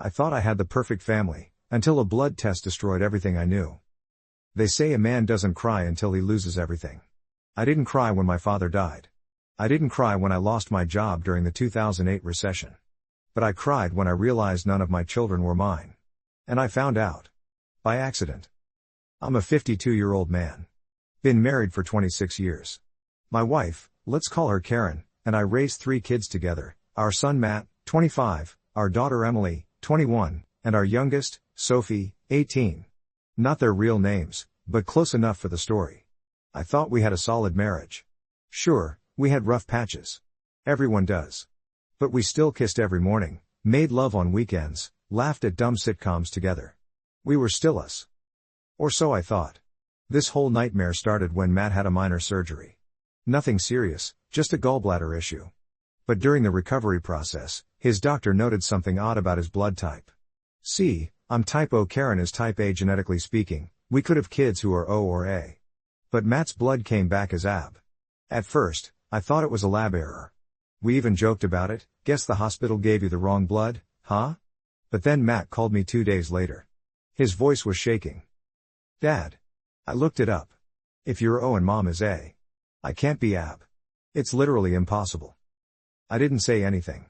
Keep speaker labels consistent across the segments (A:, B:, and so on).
A: I thought I had the perfect family, until a blood test destroyed everything I knew. They say a man doesn't cry until he loses everything. I didn't cry when my father died. I didn't cry when I lost my job during the 2008 recession. But I cried when I realized none of my children were mine. And I found out. By accident. I'm a 52-year-old man. Been married for 26 years. My wife, let's call her Karen, and I raised 3 kids together, our son Matt, 25, our daughter Emily, 21, and our youngest, Sophie, 18. Not their real names, but close enough for the story. I thought we had a solid marriage. Sure, we had rough patches. Everyone does. But we still kissed every morning, made love on weekends, laughed at dumb sitcoms together. We were still us. Or so I thought. This whole nightmare started when Matt had a minor surgery. Nothing serious, just a gallbladder issue. But during the recovery process, his doctor noted something odd about his blood type. See, I'm type O, Karen is type A. Genetically speaking, we could have kids who are O or A. But Matt's blood came back as AB. At first, I thought it was a lab error. We even joked about it, guess the hospital gave you the wrong blood, huh? But then Matt called me 2 days later. His voice was shaking. Dad. I looked it up. If you're O and mom is A. I can't be AB. It's literally impossible. I didn't say anything.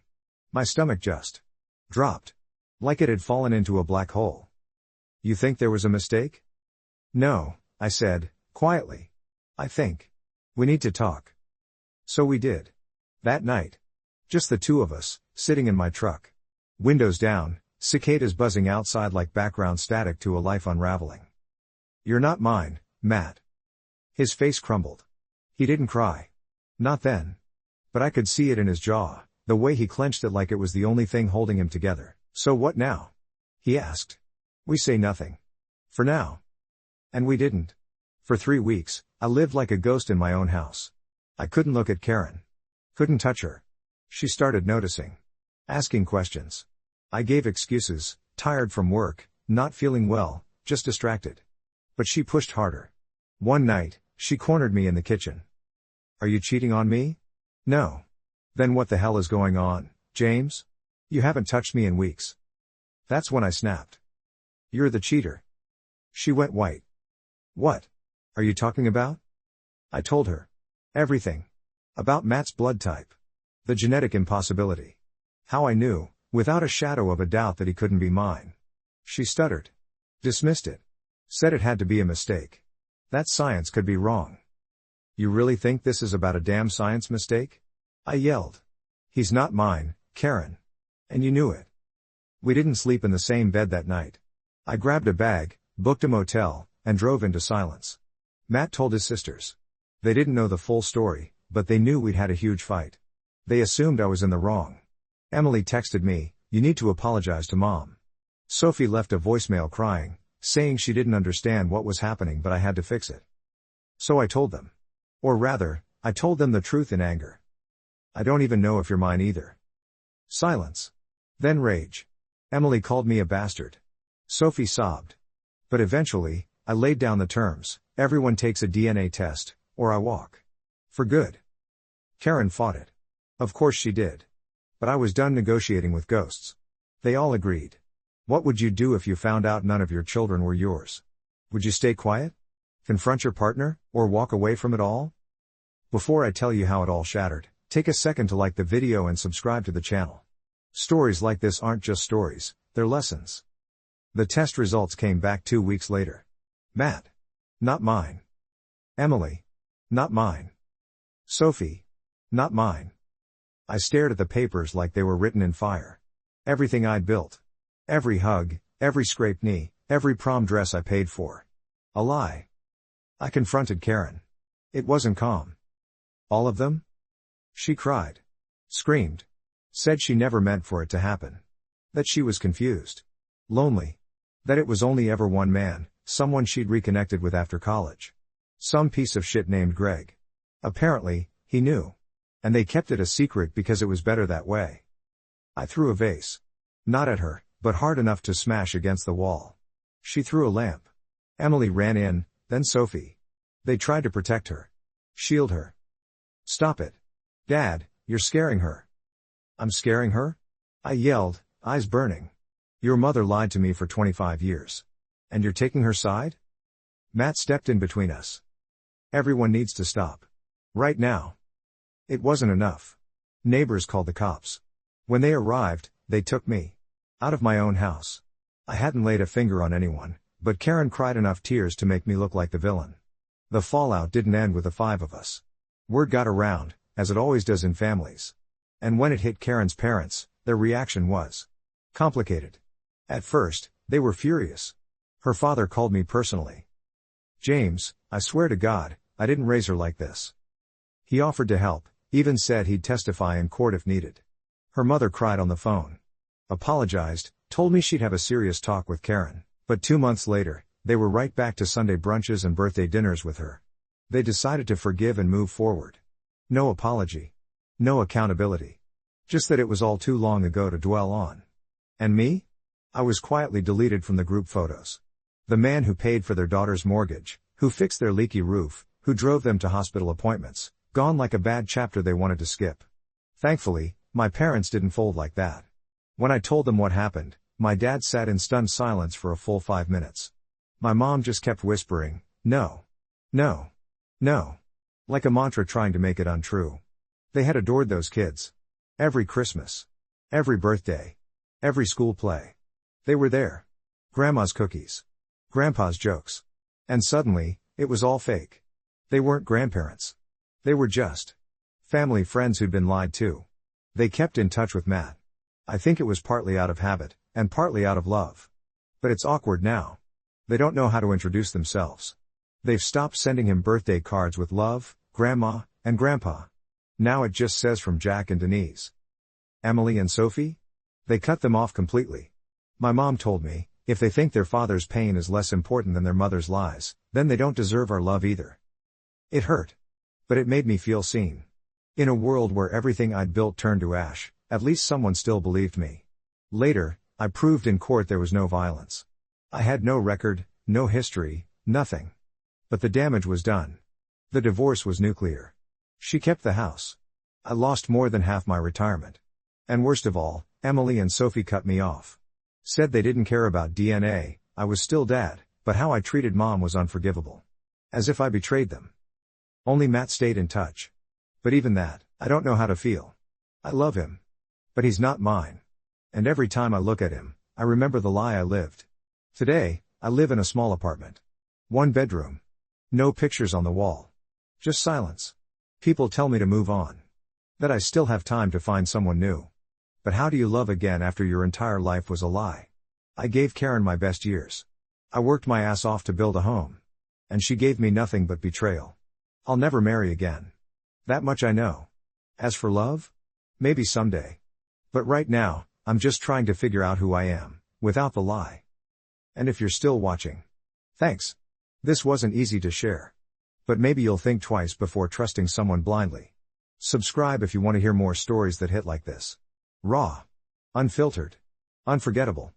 A: My stomach just dropped. Like it had fallen into a black hole. You think there was a mistake? No, I said, quietly. I think we need to talk. So we did. That night. Just the two of us, sitting in my truck. Windows down, cicadas buzzing outside like background static to a life unraveling. You're not mine, Matt. His face crumbled. He didn't cry. Not then. But I could see it in his jaw, the way he clenched it like it was the only thing holding him together. So what now? He asked. We say nothing. For now. And we didn't. For 3 weeks, I lived like a ghost in my own house. I couldn't look at Karen. Couldn't touch her. She started noticing. Asking questions. I gave excuses, tired from work, not feeling well, just distracted. But she pushed harder. One night, she cornered me in the kitchen. Are you cheating on me? No. Then what the hell is going on, James? You haven't touched me in weeks. That's when I snapped. You're the cheater. She went white. What are you talking about? I told her. Everything. About Matt's blood type. The genetic impossibility. How I knew, without a shadow of a doubt, that he couldn't be mine. She stuttered. Dismissed it. Said it had to be a mistake. That science could be wrong. You really think this is about a damn science mistake? I yelled. He's not mine, Karen. And you knew it. We didn't sleep in the same bed that night. I grabbed a bag, booked a motel, and drove into silence. Matt told his sisters. They didn't know the full story, but they knew we'd had a huge fight. They assumed I was in the wrong. Emily texted me, you need to apologize to mom. Sophie left a voicemail crying, saying she didn't understand what was happening but I had to fix it. So I told them. Or rather, I told them the truth in anger. I don't even know if you're mine either. Silence. Then rage. Emily called me a bastard. Sophie sobbed. But eventually, I laid down the terms, everyone takes a DNA test, or I walk. For good. Karen fought it. Of course she did. But I was done negotiating with ghosts. They all agreed. What would you do if you found out none of your children were yours? Would you stay quiet? Confront your partner, or walk away from it all? Before I tell you how it all shattered, take a second to like the video and subscribe to the channel. Stories like this aren't just stories, they're lessons. The test results came back 2 weeks later. Matt. Not mine. Emily. Not mine. Sophie. Not mine. I stared at the papers like they were written in fire. Everything I'd built. Every hug, every scraped knee, every prom dress I paid for. A lie. I confronted Karen. It wasn't calm. All of them? She cried. Screamed. Said she never meant for it to happen. That she was confused. Lonely. That it was only ever one man, someone she'd reconnected with after college. Some piece of shit named Greg. Apparently, he knew. And they kept it a secret because it was better that way. I threw a vase. Not at her, but hard enough to smash against the wall. She threw a lamp. Emily ran in, then Sophie. They tried to protect her. Shield her. Stop it. Dad, you're scaring her. I'm scaring her? I yelled, eyes burning. Your mother lied to me for 25 years. And you're taking her side? Matt stepped in between us. Everyone needs to stop. Right now. It wasn't enough. Neighbors called the cops. When they arrived, they took me out of my own house. I hadn't laid a finger on anyone, but Karen cried enough tears to make me look like the villain. The fallout didn't end with the five of us. Word got around, as it always does in families. And when it hit Karen's parents, their reaction was complicated. At first, they were furious. Her father called me personally. James, I swear to God, I didn't raise her like this. He offered to help, even said he'd testify in court if needed. Her mother cried on the phone. Apologized, told me she'd have a serious talk with Karen, but 2 months later, they were right back to Sunday brunches and birthday dinners with her. They decided to forgive and move forward. No apology. No accountability. Just that it was all too long ago to dwell on. And me? I was quietly deleted from the group photos. The man who paid for their daughter's mortgage, who fixed their leaky roof, who drove them to hospital appointments, gone like a bad chapter they wanted to skip. Thankfully, my parents didn't fold like that. When I told them what happened, my dad sat in stunned silence for a full 5 minutes. My mom just kept whispering, "No. No. No." Like a mantra trying to make it untrue. They had adored those kids. Every Christmas. Every birthday. Every school play. They were there. Grandma's cookies. Grandpa's jokes. And suddenly, it was all fake. They weren't grandparents. They were just family friends who'd been lied to. They kept in touch with Matt. I think it was partly out of habit, and partly out of love. But it's awkward now. They don't know how to introduce themselves. They've stopped sending him birthday cards with love, Grandma, and Grandpa. Now it just says from Jack and Denise. Emily and Sophie? They cut them off completely. My mom told me, if they think their father's pain is less important than their mother's lies, then they don't deserve our love either. It hurt. But it made me feel seen. In a world where everything I'd built turned to ash, at least someone still believed me. Later, I proved in court there was no violence. I had no record, no history, nothing. But the damage was done. The divorce was nuclear. She kept the house. I lost more than half my retirement. And worst of all, Emily and Sophie cut me off. Said they didn't care about DNA, I was still dad, but how I treated mom was unforgivable. As if I betrayed them. Only Matt stayed in touch. But even that, I don't know how to feel. I love him. But he's not mine. And every time I look at him, I remember the lie I lived. Today, I live in a small apartment. 1 bedroom. No pictures on the wall. Just silence. People tell me to move on. That I still have time to find someone new. But how do you love again after your entire life was a lie? I gave Karen my best years. I worked my ass off to build a home. And she gave me nothing but betrayal. I'll never marry again. That much I know. As for love? Maybe someday. But right now, I'm just trying to figure out who I am, without the lie. And if you're still watching, thanks. This wasn't easy to share. But maybe you'll think twice before trusting someone blindly. Subscribe if you want to hear more stories that hit like this. Raw. Unfiltered. Unforgettable.